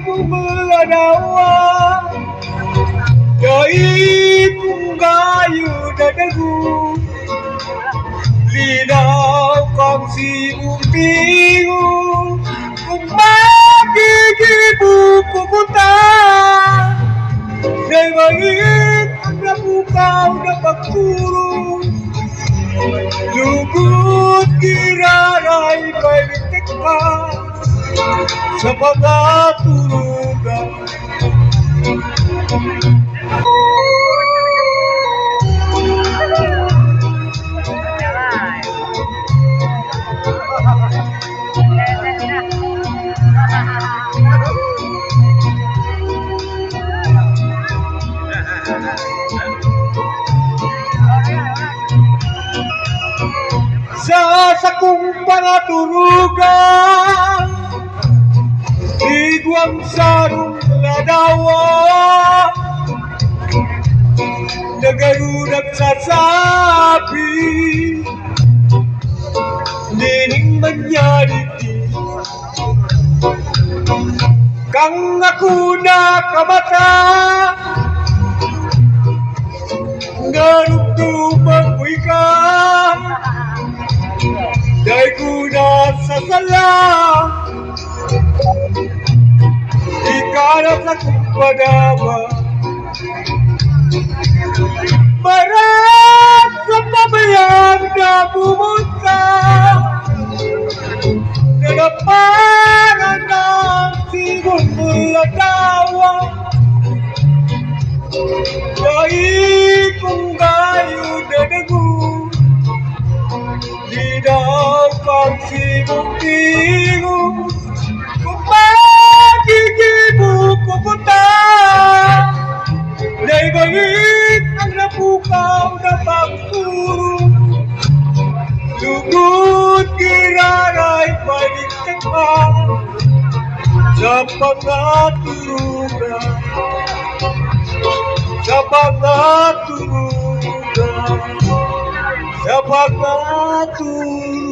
kumulanawa dahil kung gayo dadagu linaw kang simumpingo kung magigibukukuta dahil maliit ang nabukaw na pagturo lugod kiraray balitik ka sa pagkaturugan. Sa kung pangaturugan igwang sarong ladawa nagarudag sa sabi nining manyariti kang ako nakamata narugtubang ko'y ka dahil ko nasasala ikalat sa kumpadama marap sa pabayang na pumunta nalaparan ng sigong mulatawa dahil kung gayo dadagu linaw kang simumpingo kung magigibukukuta dahil balik ang napukaw na pagturo lugod kiraray baliktad pa sa pangaturugan sa pangaturugan sa pagkaturugan.